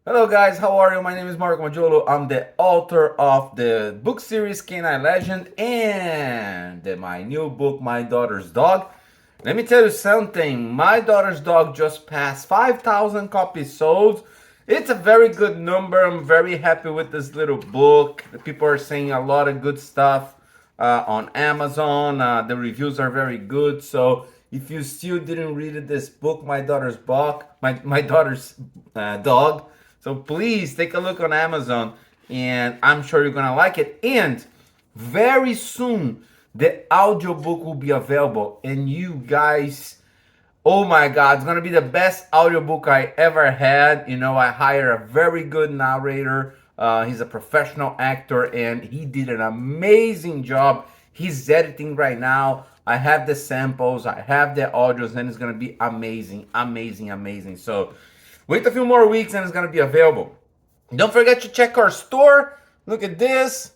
Hello guys, how are you? My name is Magiolo. I'm the author of the book series Canine Legend and my new book, My Daughter's Dog. Let me tell you something. My Daughter's Dog just passed 5,000 copies sold. It's a very good number. I'm very happy with this little book. The people are saying a lot of good stuff on Amazon. The reviews are very good. So if you still didn't read this book, my daughter's dog, so please take a look on Amazon, and I'm sure you're gonna like it. And very soon, the audiobook will be available, and you guys, oh my God, it's gonna be the best audiobook I ever had. You know, I hired a very good narrator. He's a professional actor, and he did an amazing job. He's editing right now. I have the samples, I have the audios, and it's gonna be amazing, amazing, amazing. So wait a few more weeks, and it's gonna be available. Don't forget to check our store. Look at this.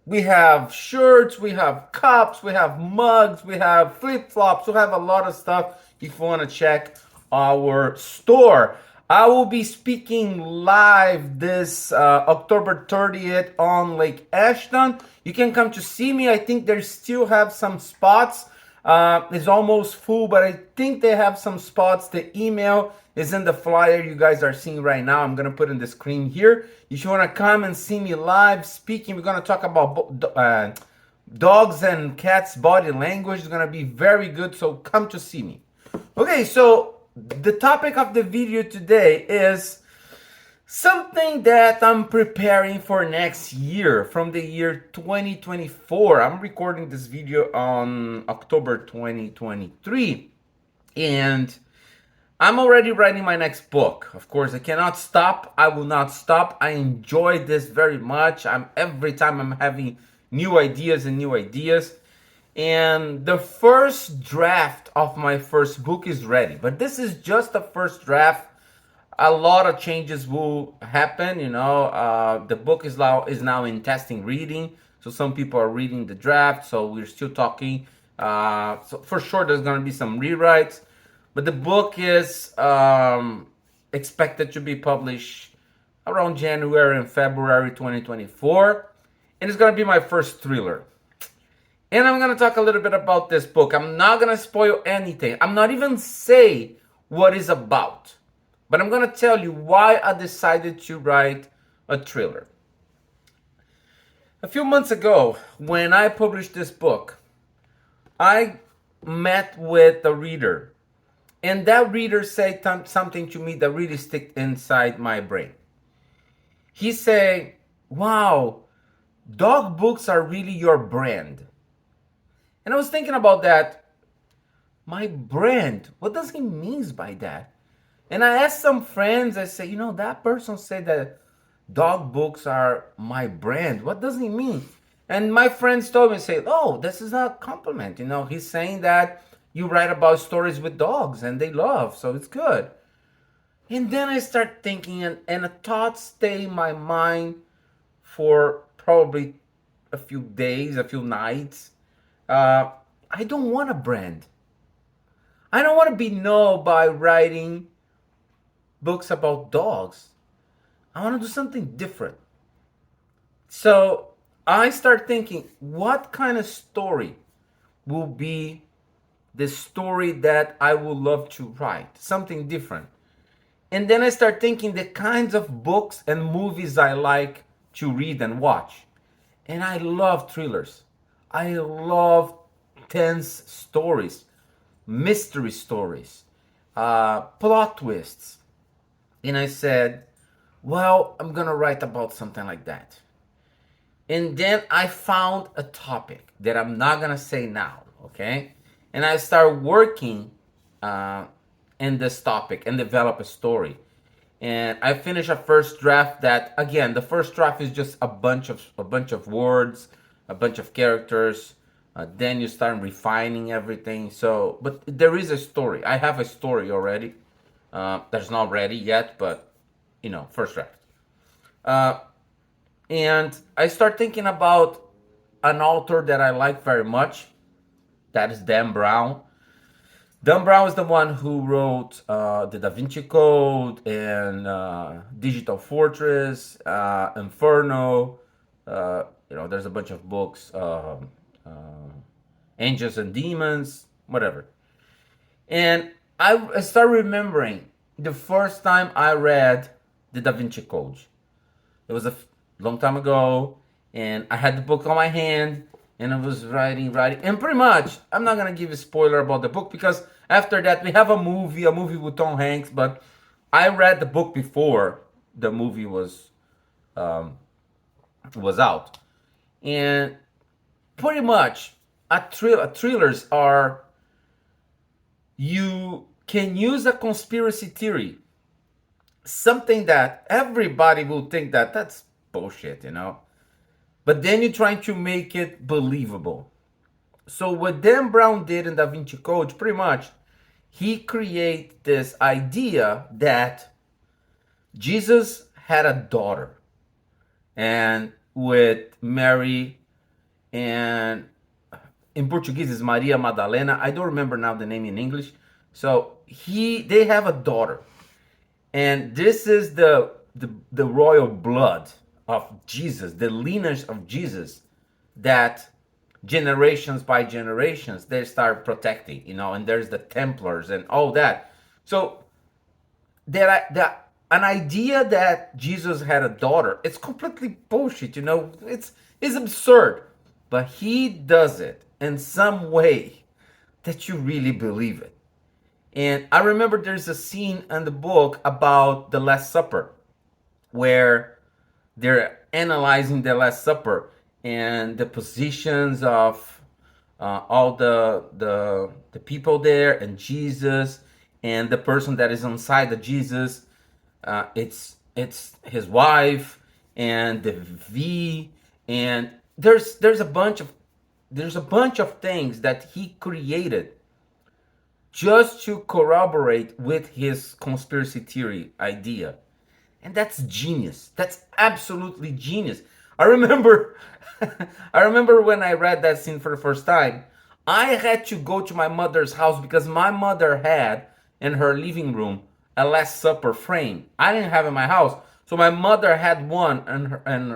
We have shirts, we have cups, we have mugs, we have flip flops, we have a lot of stuff if you want to check our store. I will be speaking live this October 30th on Lake Ashton. You can come to see me. I think they still have some spots. It's almost full, but I think they have some spots. The email is in the flyer you guys are seeing right now. I'm going to put in the screen here. If you want to come and see me live speaking, we're going to talk about dogs and cats' body language. It's going to be very good, so come to see me. Okay, so the topic of the video today is something that I'm preparing for next year, from the year 2024. I'm recording this video on October 2023, and I'm already writing my next book. Of course, I cannot stop. I will not stop. I enjoy this very much. Every time I'm having new ideas and new ideas. And the first draft of my first book is ready. But this is just the first draft. A lot of changes will happen. The book is now in testing reading. So some people are reading the draft. So we're still talking. So for sure, there's going to be some rewrites. But the book is expected to be published around January and February 2024. And it's going to be my first thriller. And I'm going to talk a little bit about this book. I'm not going to spoil anything. I'm not even say what it's about. But I'm going to tell you why I decided to write a thriller. A few months ago, when I published this book, I met with a reader. And that reader said something to me that really stuck inside my brain. He said, wow, dog books are really your brand. And I was thinking about that. My brand, what does he mean by that? And I asked some friends, I said, that person said that dog books are my brand. What does he mean? And my friends told me, say, oh, this is a compliment. He's saying that you write about stories with dogs and they love, so it's good. And then I start thinking, and a thought stay in my mind for probably a few days, a few nights. I don't want a brand. I don't want to be known by writing books about dogs. I want to do something different. So I start thinking, what kind of story will be the story that I would love to write? Something different. And then I start thinking the kinds of books and movies I like to read and watch. And I love thrillers. I love tense stories, mystery stories, plot twists. And I said, well, I'm going to write about something like that. And then I found a topic that I'm not going to say now, okay? And I start working in this topic and develop a story. And I finished a first draft that, again, the first draft is just a bunch of words, a bunch of characters. Then you start refining everything. So, but there is a story. I have a story already. That's not ready yet, but first draft. And I start thinking about an author that I like very much. That is Dan Brown. Dan Brown is the one who wrote the Da Vinci Code and Digital Fortress, Inferno. There's a bunch of books, Angels and Demons, whatever. And I start remembering the first time I read the Da Vinci Code. It was a long time ago, and I had the book on my hand, and I was writing, and pretty much, I'm not gonna give a spoiler about the book because after that we have a movie with Tom Hanks. But I read the book before the movie was out, and pretty much, thrillers are, you can use a conspiracy theory, something that everybody will think that that's bullshit, but then you're trying to make it believable. So what Dan Brown did in Da Vinci Code, pretty much, he created this idea that Jesus had a daughter, and with Mary, and in Portuguese is Maria Madalena. I don't remember now the name in English. So they have a daughter, and this is the royal blood of Jesus, the lineage of Jesus, that generations by generations they start protecting, and there's the Templars and all that. So that an idea that Jesus had a daughter, it's completely bullshit, it's absurd, but he does it in some way that you really believe it. And I remember there's a scene in the book about the Last Supper where they're analyzing the Last Supper and the positions of all the people there, and Jesus, and the person that is inside of Jesus. It's his wife and the V, and there's a bunch of things that he created just to corroborate with his conspiracy theory idea. And that's genius. That's absolutely genius. I remember when I read that scene for the first time, I had to go to my mother's house because my mother had in her living room a Last Supper frame. I didn't have it in my house. So my mother had one in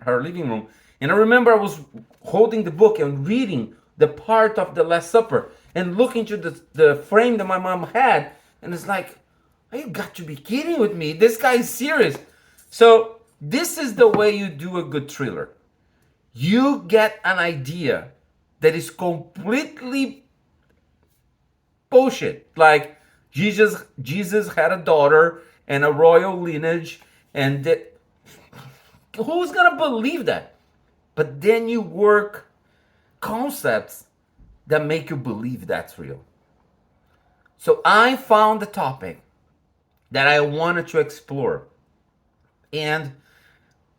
her living room. And I remember I was holding the book and reading the part of the Last Supper and looking to the frame that my mom had. And it's like, you got to be kidding with me. This guy is serious. So this is the way you do a good thriller. You get an idea that is completely bullshit. Like Jesus had a daughter and a royal lineage, and who's gonna believe that? But then you work concepts that make you believe that's real. So I found the topic that I wanted to explore. And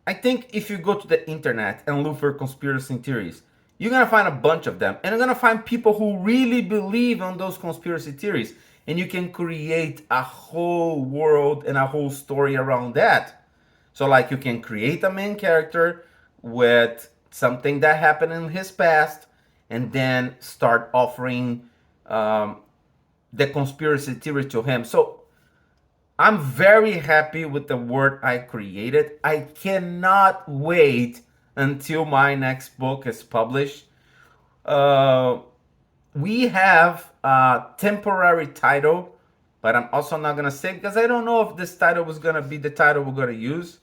I think if you go to the internet and look for conspiracy theories, you're going to find a bunch of them. And you're going to find people who really believe on those conspiracy theories. And you can create a whole world and a whole story around that. So like you can create a main character with something that happened in his past, and then start offering the conspiracy theory to him. So I'm very happy with the work I created. I cannot wait until my next book is published. We have a temporary title, but I'm also not going to say, because I don't know if this title was going to be the title we're going to use.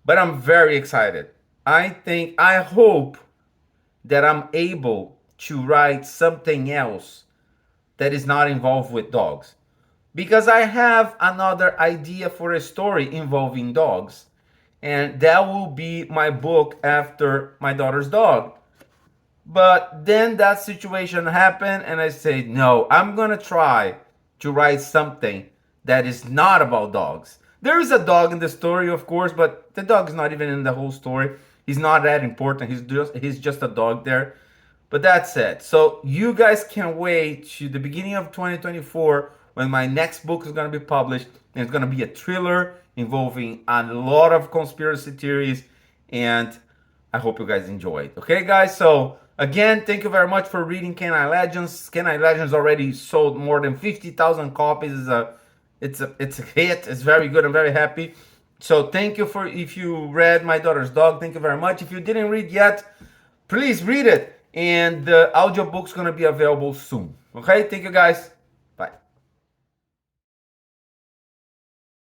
But I'm very excited. I hope that I'm able to write something else that is not involved with dogs. Because I have another idea for a story involving dogs. And that will be my book after my daughter's dog. But then that situation happened, and I said, no, I'm going to try to write something that is not about dogs. There is a dog in the story, of course, but the dog is not even in the whole story. He's not that important. He's just a dog there. But that's it. So you guys can wait to the beginning of 2024 when my next book is going to be published. And it's going to be a thriller involving a lot of conspiracy theories. And I hope you guys enjoy it. Okay, guys? So Again, thank you very much for reading Canine Legends. Canine Legends already sold more than 50,000 copies. It's a hit. It's very good. I'm very happy. So thank you for, if you read My Daughter's Dog, thank you very much. If you didn't read yet, please read it. And the audiobook's gonna be available soon. Okay, thank you guys.